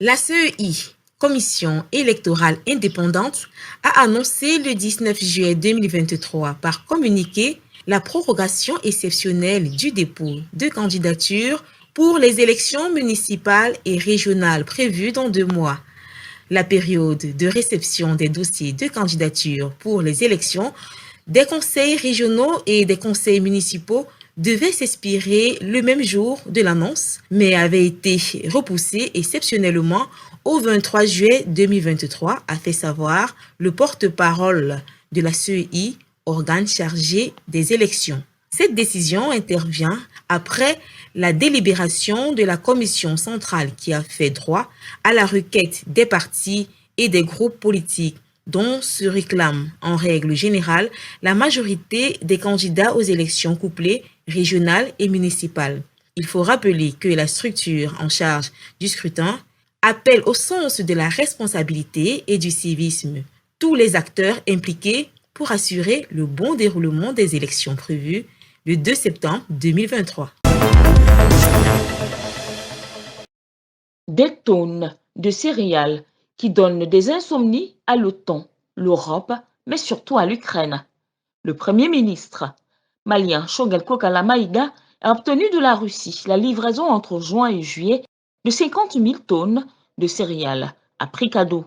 La CEI, Commission électorale indépendante, a annoncé le 19 juillet 2023 par communiqué la prorogation exceptionnelle du dépôt de candidature pour les élections municipales et régionales prévues dans 2 mois. La période de réception des dossiers de candidature pour les élections des conseils régionaux et des conseils municipaux devait s'expirer le même jour de l'annonce, mais avait été repoussée exceptionnellement au 23 juillet 2023, a fait savoir le porte-parole de la CEI, organe chargé des élections. Cette décision intervient après la délibération de la commission centrale qui a fait droit à la requête des partis et des groupes politiques dont se réclame en règle générale la majorité des candidats aux élections couplées régionales et municipales. Il faut rappeler que la structure en charge du scrutin appelle au sens de la responsabilité et du civisme tous les acteurs impliqués pour assurer le bon déroulement des élections prévues le 2 septembre 2023. Des tonnes de céréales qui donnent des insomnies à l'OTAN, l'Europe, mais surtout à l'Ukraine. Le Premier ministre malien Choguel Kokala Maïga a obtenu de la Russie la livraison entre juin et juillet de 50 000 tonnes de céréales à prix cadeau,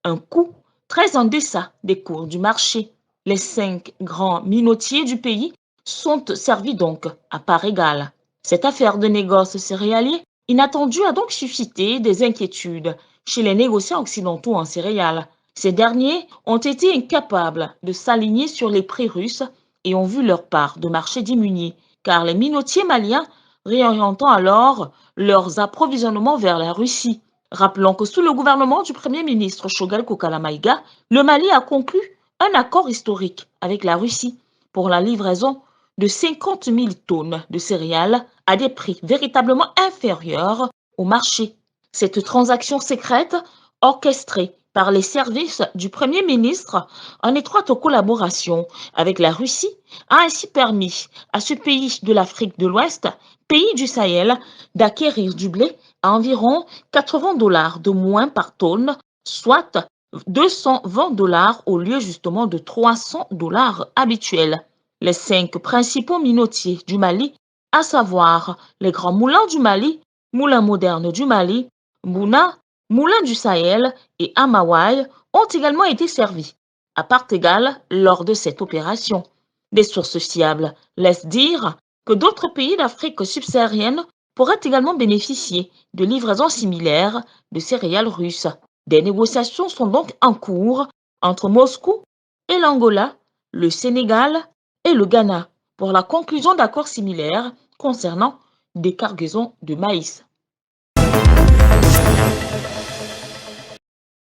un coût très en deçà des cours du marché. Les 5 grands minotiers du pays sont servis donc à part égale. Cette affaire de négoce céréalier inattendue a donc suscité des inquiétudes chez les négociants occidentaux en céréales. Ces derniers ont été incapables de s'aligner sur les prix russes et ont vu leur part de marché diminuer, car les minotiers maliens réorientant alors leurs approvisionnements vers la Russie. Rappelons que sous le gouvernement du Premier ministre Choguel Kokala Maïga, le Mali a conclu un accord historique avec la Russie pour la livraison de 50 000 tonnes de céréales à des prix véritablement inférieurs au marché. Cette transaction secrète, orchestrée par les services du Premier ministre en étroite collaboration avec la Russie, a ainsi permis à ce pays de l'Afrique de l'Ouest, pays du Sahel, d'acquérir du blé à environ 80 $ de moins par tonne, soit 220 $ au lieu justement de 300 $ habituels. Les 5 principaux minotiers du Mali, à savoir les grands moulins du Mali, Moulins modernes du Mali, Mouna, Moulins du Sahel et Amawai, ont également été servis, à part égale lors de cette opération. Des sources fiables laissent dire que d'autres pays d'Afrique subsaharienne pourraient également bénéficier de livraisons similaires de céréales russes. Des négociations sont donc en cours entre Moscou et l'Angola, le Sénégal et le Ghana pour la conclusion d'accords similaires concernant des cargaisons de maïs.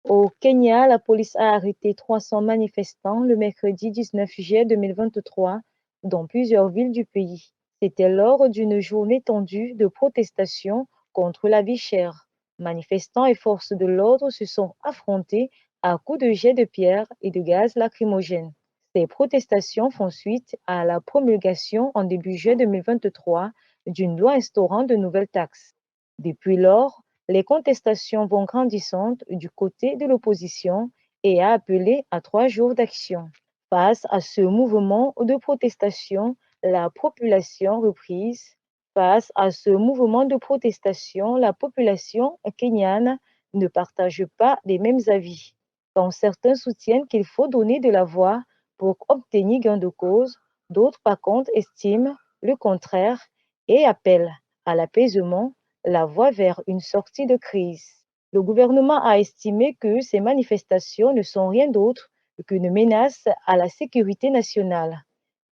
Au Kenya, la police a arrêté 300 manifestants le mercredi 19 juillet 2023 dans plusieurs villes du pays. C'était lors d'une journée tendue de protestation contre la vie chère. Manifestants et forces de l'ordre se sont affrontés à coups de jets de pierre et de gaz lacrymogène. Ces protestations font suite à la promulgation en début juillet 2023 d'une loi instaurant de nouvelles taxes. Depuis lors, les contestations vont grandissantes du côté de l'opposition et a appelé à 3 jours d'action. Face à ce mouvement de protestation, la population kenyane ne partage pas les mêmes avis. Quand certains soutiennent qu'il faut donner de la voix pour obtenir gain de cause, d'autres par contre estiment le contraire et appellent à l'apaisement, la voie vers une sortie de crise. Le gouvernement a estimé que ces manifestations ne sont rien d'autre qu'une menace à la sécurité nationale.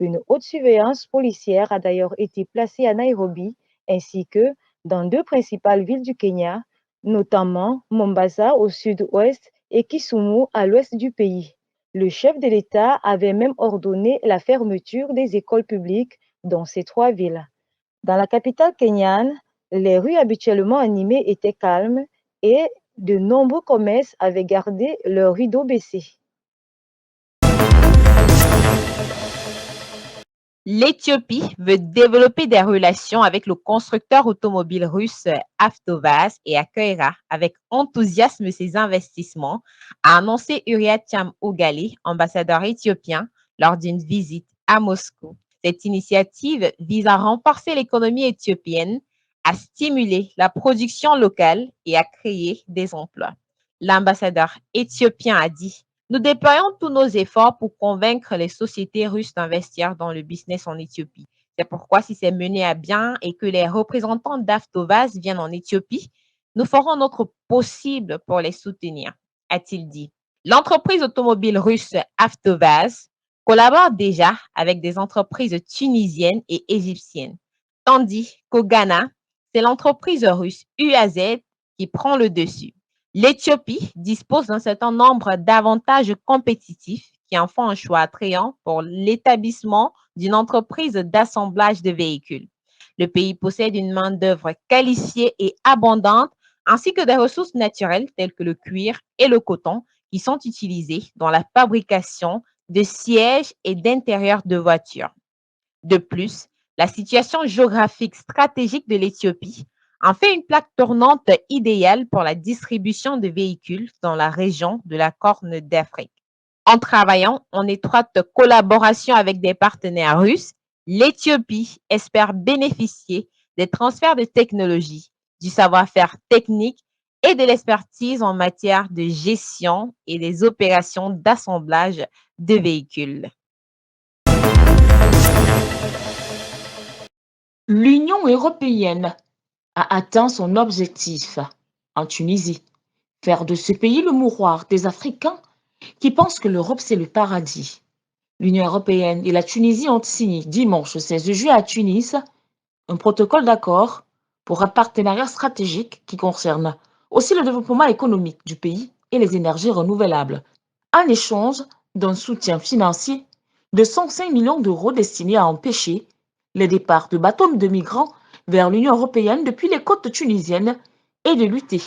Une haute surveillance policière a d'ailleurs été placée à Nairobi ainsi que dans 2 principales villes du Kenya, notamment Mombasa au sud-ouest et Kisumu à l'ouest du pays. Le chef de l'État avait même ordonné la fermeture des écoles publiques dans ces 3 villes. Dans la capitale kenyane, les rues habituellement animées étaient calmes et de nombreux commerces avaient gardé leurs rideaux baissés. L'Éthiopie veut développer des relations avec le constructeur automobile russe Avtovaz et accueillera avec enthousiasme ses investissements, a annoncé Hurriyet Oghale, ambassadeur éthiopien, lors d'une visite à Moscou. Cette initiative vise à renforcer l'économie éthiopienne, à stimuler la production locale et à créer des emplois. L'ambassadeur éthiopien a dit: nous déployons tous nos efforts pour convaincre les sociétés russes d'investir dans le business en Éthiopie. C'est pourquoi, si c'est mené à bien et que les représentants d'Avtovaz viennent en Éthiopie, nous ferons notre possible pour les soutenir, a-t-il dit. L'entreprise automobile russe Avtovaz collabore déjà avec des entreprises tunisiennes et égyptiennes, tandis qu'au Ghana, c'est l'entreprise russe UAZ qui prend le dessus. L'Éthiopie dispose d'un certain nombre d'avantages compétitifs qui en font un choix attrayant pour l'établissement d'une entreprise d'assemblage de véhicules. Le pays possède une main-d'œuvre qualifiée et abondante, ainsi que des ressources naturelles telles que le cuir et le coton qui sont utilisés dans la fabrication de sièges et d'intérieurs de voitures. De plus, la situation géographique stratégique de l'Éthiopie en fait une plaque tournante idéale pour la distribution de véhicules dans la région de la Corne d'Afrique. En travaillant en étroite collaboration avec des partenaires russes, l'Éthiopie espère bénéficier des transferts de technologies, du savoir-faire technique et de l'expertise en matière de gestion et des opérations d'assemblage de véhicules. L'Union européenne a atteint son objectif en Tunisie, faire de ce pays le mouroir des Africains qui pensent que l'Europe c'est le paradis. L'Union européenne et la Tunisie ont signé dimanche 16 juillet à Tunis un protocole d'accord pour un partenariat stratégique qui concerne aussi le développement économique du pays et les énergies renouvelables, en échange d'un soutien financier de 105 millions d'euros destinés à empêcher les départs de bateaux de migrants vers l'Union européenne depuis les côtes tunisiennes et de lutter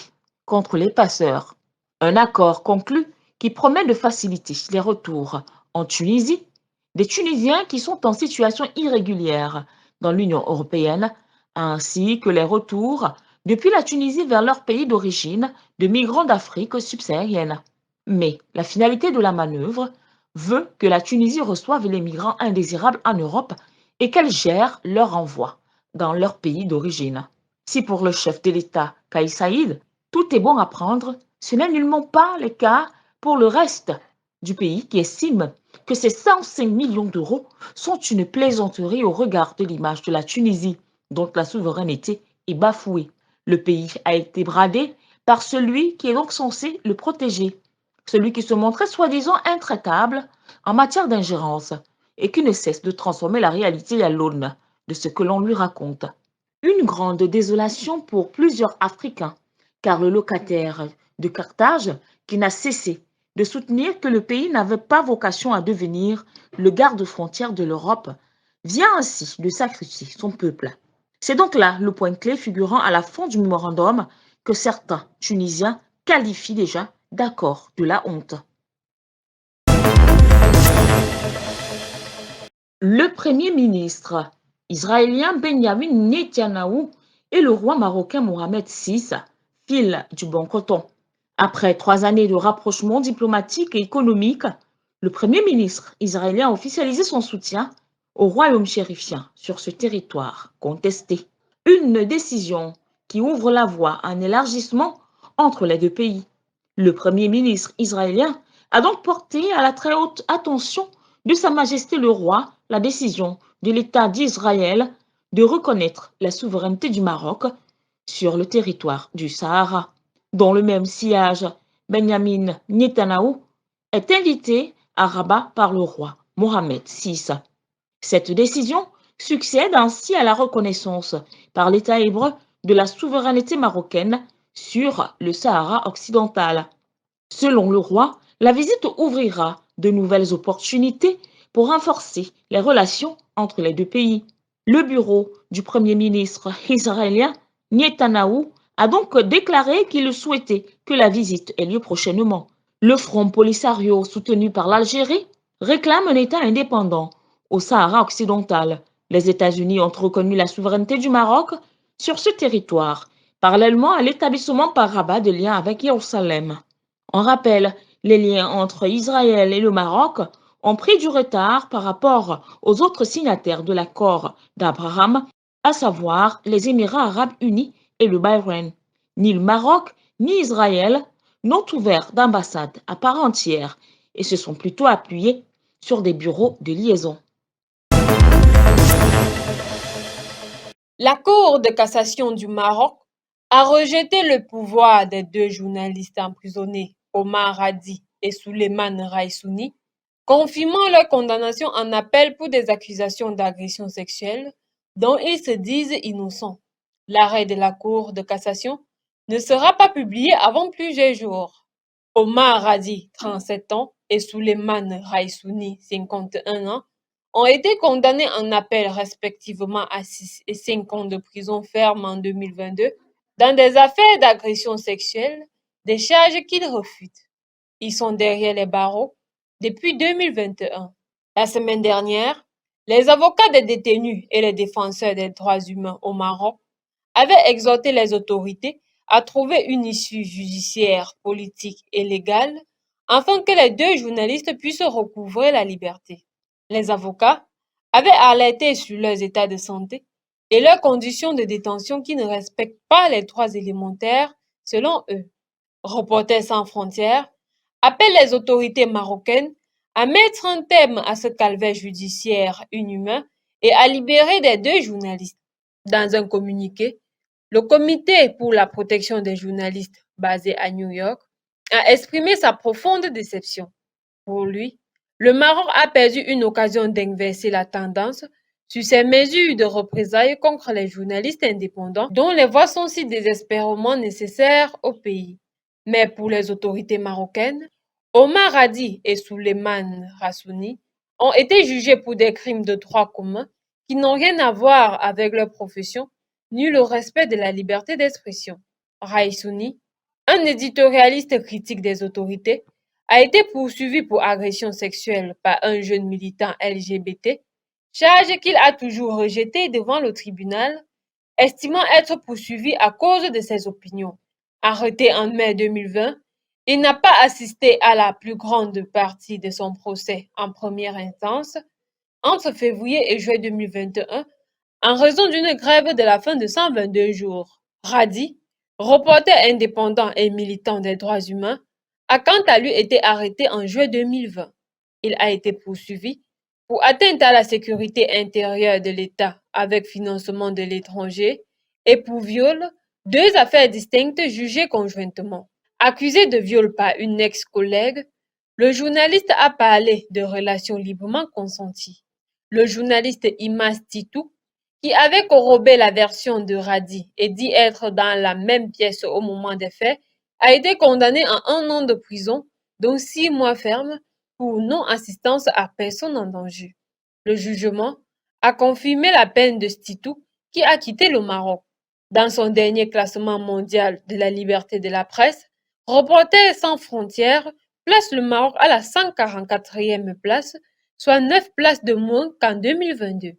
contre les passeurs. Un accord conclu qui promet de faciliter les retours en Tunisie des Tunisiens qui sont en situation irrégulière dans l'Union européenne, ainsi que les retours depuis la Tunisie vers leur pays d'origine de migrants d'Afrique subsaharienne. Mais la finalité de la manœuvre veut que la Tunisie reçoive les migrants indésirables en Europe et qu'elle gère leur envoi dans leur pays d'origine. Si pour le chef de l'État, Kais Saïd, tout est bon à prendre, ce n'est nullement pas le cas pour le reste du pays qui estime que ces 105 millions d'euros sont une plaisanterie au regard de l'image de la Tunisie, dont la souveraineté est bafouée. Le pays a été bradé par celui qui est donc censé le protéger, celui qui se montrait soi-disant intraitable en matière d'ingérence et qui ne cesse de transformer la réalité à l'aune de ce que l'on lui raconte. Une grande désolation pour plusieurs Africains, car le locataire de Carthage, qui n'a cessé de soutenir que le pays n'avait pas vocation à devenir le garde-frontière de l'Europe, vient ainsi de sacrifier son peuple. C'est donc là le point clé figurant à la fin du mémorandum que certains Tunisiens qualifient déjà d'accord de la honte. Le Premier ministre israélien Benjamin Netanyahou et le roi marocain Mohamed VI filent du bon coton. Après 3 années de rapprochement diplomatique et économique, le Premier ministre israélien a officialisé son soutien au royaume chérifien sur ce territoire contesté. Une décision qui ouvre la voie à un élargissement entre les deux pays. Le Premier ministre israélien a donc porté à la très haute attention de Sa Majesté le Roi la décision de l'État d'Israël de reconnaître la souveraineté du Maroc sur le territoire du Sahara. Dans le même sillage, Benjamin Netanyahou est invité à Rabat par le roi Mohamed VI. Cette décision succède ainsi à la reconnaissance par l'État hébreu de la souveraineté marocaine sur le Sahara occidental. Selon le roi, la visite ouvrira de nouvelles opportunités pour renforcer les relations entre les deux pays. Le bureau du Premier ministre israélien Netanyahou a donc déclaré qu'il souhaitait que la visite ait lieu prochainement. Le Front Polisario, soutenu par l'Algérie, réclame un État indépendant au Sahara occidental. Les États-Unis ont reconnu la souveraineté du Maroc sur ce territoire, parallèlement à l'établissement par Rabat de liens avec Jérusalem. On rappelle, les liens entre Israël et le Maroc ont pris du retard par rapport aux autres signataires de l'accord d'Abraham, à savoir les Émirats arabes unis et le Bahreïn. Ni le Maroc ni Israël n'ont ouvert d'ambassade à part entière et se sont plutôt appuyés sur des bureaux de liaison. La Cour de cassation du Maroc a rejeté le pouvoir des deux journalistes emprisonnés, Omar Hadi et Souleymane Raissouni, confirmant leur condamnation en appel pour des accusations d'agression sexuelle dont ils se disent innocents. L'arrêt de la Cour de cassation ne sera pas publié avant plusieurs jours. Omar Hadi, 37 ans, et Souleymane Raissouni, 51 ans, ont été condamnés en appel respectivement à 6 et 5 ans de prison ferme en 2022 dans des affaires d'agression sexuelle, des charges qu'ils refutent. Ils sont derrière les barreaux depuis 2021. La semaine dernière, les avocats des détenus et les défenseurs des droits humains au Maroc avaient exhorté les autorités à trouver une issue judiciaire, politique et légale afin que les deux journalistes puissent recouvrer la liberté. Les avocats avaient alerté sur leurs états de santé et leurs conditions de détention qui ne respectent pas les droits élémentaires selon eux. Reporters sans frontières appelle les autorités marocaines à mettre un terme à ce calvaire judiciaire inhumain et à libérer les deux journalistes. Dans un communiqué, le Comité pour la protection des journalistes, basé à New York, a exprimé sa profonde déception. Pour lui, le Maroc a perdu une occasion d'inverser la tendance sur ces mesures de représailles contre les journalistes indépendants dont les voix sont si désespérément nécessaires au pays. Mais pour les autorités marocaines, Omar Hadi et Souleymane Raissouni ont été jugés pour des crimes de droit commun qui n'ont rien à voir avec leur profession ni le respect de la liberté d'expression. Raissouni, un éditorialiste critique des autorités, a été poursuivi pour agression sexuelle par un jeune militant LGBT, charge qu'il a toujours rejetée devant le tribunal, estimant être poursuivi à cause de ses opinions. Arrêté en mai 2020, il n'a pas assisté à la plus grande partie de son procès en première instance entre février et juillet 2021 en raison d'une grève de la faim de 122 jours. Hadi, reporter indépendant et militant des droits humains, a quant à lui été arrêté en juillet 2020. Il a été poursuivi pour atteinte à la sécurité intérieure de l'État avec financement de l'étranger et pour viol, deux affaires distinctes jugées conjointement. Accusé de viol par une ex-collègue, le journaliste a parlé de relations librement consenties. Le journaliste Imas Titou, qui avait corrobé la version de Hadi et dit être dans la même pièce au moment des faits, a été condamné à 1 an de prison, dont 6 mois fermes, pour non-assistance à personne en danger. Le jugement a confirmé la peine de Titou, qui a quitté le Maroc. Dans son dernier classement mondial de la liberté de la presse, Reporters sans frontières place le Maroc à la 144e place, soit 9 places de moins qu'en 2022.